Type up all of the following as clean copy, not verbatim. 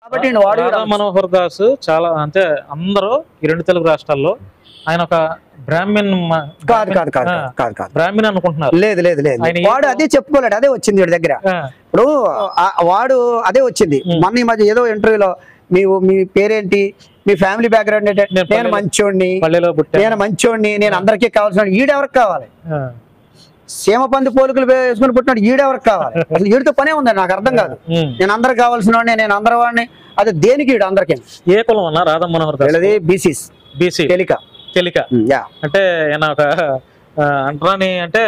కాబట్టి రాధా మనోహర్ దాస్ చాలా అంటే అందరూ ఈ రెండు తెలుగు రాష్ట్రాల్లో ఆయన ఒక బ్రాహ్మణ్ బ్రాహ్మణ్ అనుకుంటున్నారు. లేదు లేదు లేదు, వాడు అదే చెప్పుకోలేడు. అదే వచ్చింది వీడి దగ్గర. ఇప్పుడు వాడు అదే వచ్చింది. మొన్న ఈ మధ్య ఏదో ఇంటర్వ్యూలో మీ పేరేంటి, మీ ఫ్యామిలీ బ్యాక్గ్రౌండ్ ఏంటంటే నేను మంచోడిని, నేను అందరికీ కావాల్సిన ఈడెవరికి కావాలి? సీమ పంది పోలికలు వేసుకుని పుట్టినాడు ఈడెవరికి కావాలి? అసలు ఈడితో పనే ఉందండి, నాకు అర్థం కాదు. నేను అందరికి కావాల్సిన వాడిని, నేను అందరి వాడిని, అది దేనికి ఈడు అందరికి? ఏ కులం అన్నా రాధా మనోహర్ దాస్? బీసీస్, బీసీ తెలిక అంటే అంటరాని అంటే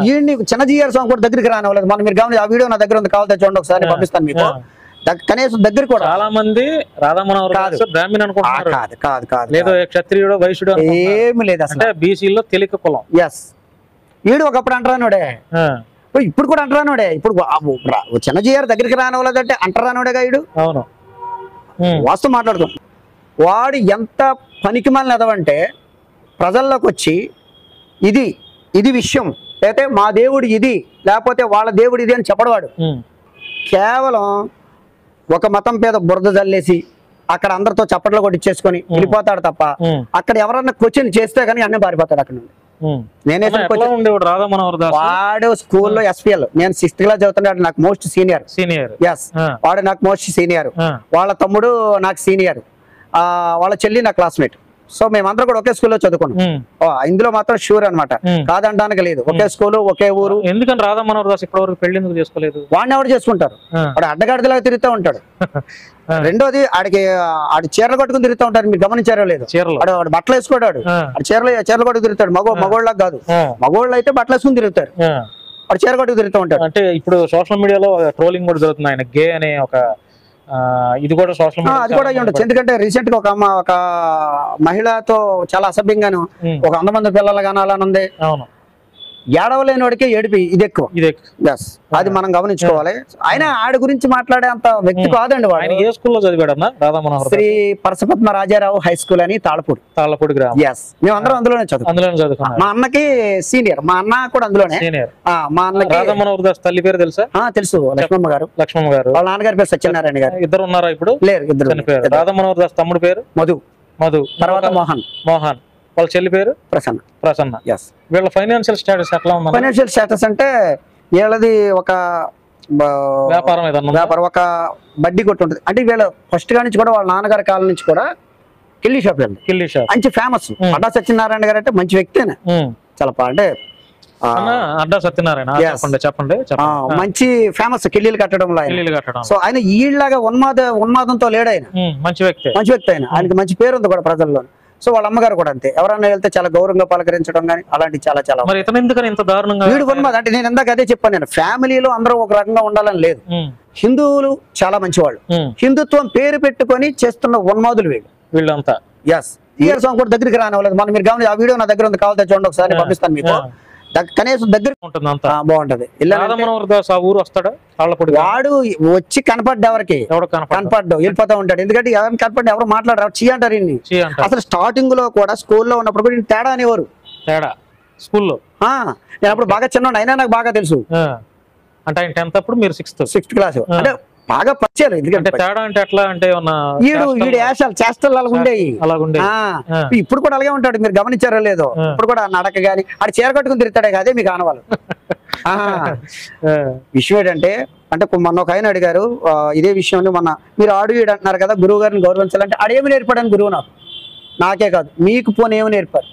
ఈయన్ని చిన్న జీఆర్ స్వామి కూడా దగ్గరికి రానివ్వలేదు. మనం మీరు గమనించి ఆ వీడియో నా దగ్గర ఉంది, కావాలి చూడండి ఒకసారి, పంపిస్తాను మీకు. కనీసం దగ్గర కూడా చాలా మంది రాధా మనోహర్ దాస్ బ్రాహ్మణ్ అనుకుంటున్నారు. కాదు లేదు, క్షత్రియుడు వైశ్యుడు ఏమి లేదు అసలు. అంటే బీసీలో తెలిక కులం. ఎస్, ఈడు ఒకప్పుడు అంటరానోడే, ఇప్పుడు కూడా అంటరానోడే. ఇప్పుడు చిన్న జీఆర్ దగ్గరికి రానివ్వలేదంటే అంటరానోడేగా ఈడు. అవును, వాస్తవం మాట్లాడుతాం. వాడు ఎంత పనికి మాలిన ఎదవంటే ప్రజల్లోకి వచ్చి ఇది విషయం, లేకపోతే మా దేవుడు ఇది, లేకపోతే వాళ్ళ దేవుడు ఇది అని చెప్పడవాడు. కేవలం ఒక మతం మీద బురద జల్లేసి అక్కడ అందరితో చప్పట్లు కొట్టించేసుకొని వెళ్ళిపోతాడు తప్ప అక్కడ ఎవరన్నా క్వశ్చన్ చేస్తే కానీ అన్నీ పారిపోతాడు అక్కడ నుండి. నేనైతే వాడు స్కూల్లో ఎస్పీఎల్, నేను 6th క్లాస్ చదువుతున్నాడు, నాకు మోస్ట్ సీనియర్. ఎస్, వాడు నాకు మోస్ట్ సీనియర్. వాళ్ళ తమ్ముడు నాకు సీనియర్, వాళ్ళ చెల్లి నా క్లాస్మేట్. సో మేమందరం కూడా ఒకే స్కూల్లో చదువుకున్నాం. ఇందులో మాత్రం షూర్ అనమాట, కాదనడానికి లేదు. ఒకే స్కూలు, ఒకే ఊరు. ఎందుకని రాధా మనోహర్ దాస్ ఇప్పటివరకు పెళ్లి ఎందుకు చేసుకోలేదు? వాడిని ఎవరు చేసుకుంటారు? వాడు అడ్డగాడిదలాగా తిరుగుతూ ఉంటాడు. రెండోది ఆడి చీరలు కట్టుకుని తిరుగుతూ ఉంటారు, మీరు గమనించారో లేదు? వాడు బట్టలు వేసుకోడాడు, చీరలు కట్టుకు తిరుగుతాడు. మగోళ్ళకి కాదు, మగోళ్ళు అయితే బట్టలు వేసుకుని తిరుగుతారు, వాడు చీర కట్టుకు తిరుగుతూ ఉంటాడు. అంటే ఇప్పుడు సోషల్ మీడియాలో ట్రోలింగ్ కూడా జరుగుతుంది, ఆయన గే అనే ఒక ఇది కూడా సోషల్ మీడియా అది కూడా ఉండొచ్చు. ఎందుకంటే రీసెంట్ గా ఒక మహిళతో చాలా అసభ్యంగాను ఒక 100 మంది పిల్లలు కానాలని ఉంది. ఏడవలేని వాడికే ఏడిపి ఇది ఎక్కువ. అది మనం గమనించుకోవాలి. ఆయన ఆడి గురించి మాట్లాడే అంత వ్యక్తి కాదండి వాడు. ఏ స్కూల్లో చదివాడన్నా? రాధా మనోహర్ శ్రీ పరశుపద్మ రాజారావు హై స్కూల్ అని తాళపూడి గ్రామం. మేము అందరం అందులోనే చదువుకున్నాం. మా అన్నకి సీనియర్, మా అన్న కూడా అందులోనే. మా అన్నకి రాధా మనోహర్ దాస్ తల్లి పేరు తెలుసా? తెలుసు, లక్ష్మమ్మ గారు. వాళ్ళ నాన్నగారి పేరు సత్యనారాయణ గారు. ఇద్దరు ఉన్నారా ఇప్పుడు? లేరు, ఇద్దరు. రాధా మనోహర్ దాస్ తమ్ముడు పేరు మధు. తర్వాత మోహన్. వాళ్ళ చెల్లి పేరు ప్రసన్న. వీళ్ళ ఫైనాన్షియల్ స్టేటస్ ఎట్లా ఉంది? ఫైనాన్షియల్ స్టేటస్ అంటే వీళ్ళది ఒక వ్యాపారం, ఒక బడ్డీ కొట్టు ఉంటుంది. అంటే వీళ్ళ ఫస్ట్ గా నుంచి కూడా వాళ్ళ నాన్నగారి కాలం నుంచి కూడా కిల్లీ షాప్ మంచి ఫేమస్. అడ్డా సత్యనారాయణ గారు అంటే మంచి వ్యక్తినే, చాలా అంటే అడ్డా సత్యనారాయణ చెప్పండి, మంచి ఫేమస్ కిల్లీలు కట్టడంలో. సో ఆయన ఈళ్ళగా ఉన్మాదంతో లేడు, ఆయన మంచి వ్యక్తి ఆయన. ఆయనకి మంచి పేరు ఉంది కూడా ప్రజల్లో. సో వాళ్ళ అమ్మగారు కూడా అంతే, ఎవరన్నా వెళ్తే చాలా గౌరవంగా పలకరించడం కానీ అలాంటి చాలా వీడు ఉన్మాదం. అంటే నేను ఇందాక అదే చెప్పాను, నేను ఫ్యామిలీలో అందరూ ఒక రకంగా ఉండాలని లేదు. హిందువులు చాలా మంచివాళ్ళు, హిందుత్వం పేరు పెట్టుకొని చేస్తున్న ఉన్మాదులు వీళ్ళంతా. ఎస్, జీఆర్ స్వామి కూడా దగ్గరికి రానివ్వలేదు. మనం మీరు గమనించి ఆ వీడియో నా దగ్గర ఉంది, కావాలి చూడండి ఒకసారి, పంపిస్తాను మీకు. కనీసం దగ్గర బాగుంటది. వాడు వచ్చి కనపడ్డా ఎవరికి కనపడ్డా వెళ్ళిపోతా ఉంటాడు. ఎందుకంటే ఎవరిని కనపడ్డా ఎవరు మాట్లాడారు, చీ అంటారు. అసలు స్టార్టింగ్ లో కూడా స్కూల్లో ఉన్నప్పుడు కూడా తేడా అనేవారు. స్కూల్లో నేను అప్పుడు బాగా చిన్న అయినా నాకు బాగా తెలుసు. అంటే ఆయన 10th అప్పుడు మీరు 6th క్లాస్ అంటే బాగా పరిచయాలు. ఎందుకంటే తేడా అంటే ఎట్లా అంటే చేష్టలు ఉండేవి. ఇప్పుడు కూడా అలాగే ఉంటాడు, మీరు గమనించారో లేదో? ఇప్పుడు కూడా నడక గాని ఆడు చీర కట్టుకుని తిరుగుతాడే, అదే మీకు ఆనవాళ్ళు. విషయం ఏంటంటే మొన్న ఒక ఆయన అడిగారు ఇదే విషయంలో, మొన్న మీరు ఆడు అంటున్నారు కదా, గురువు గారిని గౌరవించాలంటే ఆడేమి నేర్పాడని గురువు నాకే కాదు మీకు పోనీ ఏమి నేర్పారు?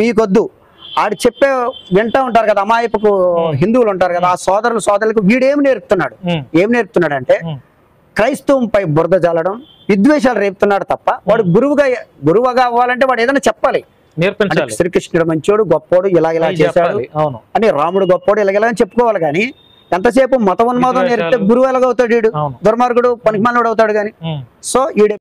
మీకొద్దు ఆడు చెప్పే వింటా ఉంటారు కదా అమాయపుకు హిందువులు ఉంటారు కదా, ఆ సోదరులకు వీడేమి నేర్పుతున్నాడు? ఏం నేర్పుతున్నాడు అంటే క్రైస్తవంపై బురద జల్లడం, విద్వేషాలు రేపుతున్నాడు తప్ప వాడు గురువుగా అవ్వాలంటే వాడు ఏదైనా చెప్పాలి, నేర్పించాలి. శ్రీకృష్ణుడు మంచోడు, గొప్పోడు, ఇలా చేశాడు అని, రాముడు గొప్పోడు, ఇలా అని చెప్పుకోవాలి. కానీ ఎంతసేపు మత ఉన్మాదం నేర్పితే గురువు ఎలాగవుతాడు? వీడు దుర్మార్గుడు, పనికిమాలినోడు అవుతాడు. కానీ సో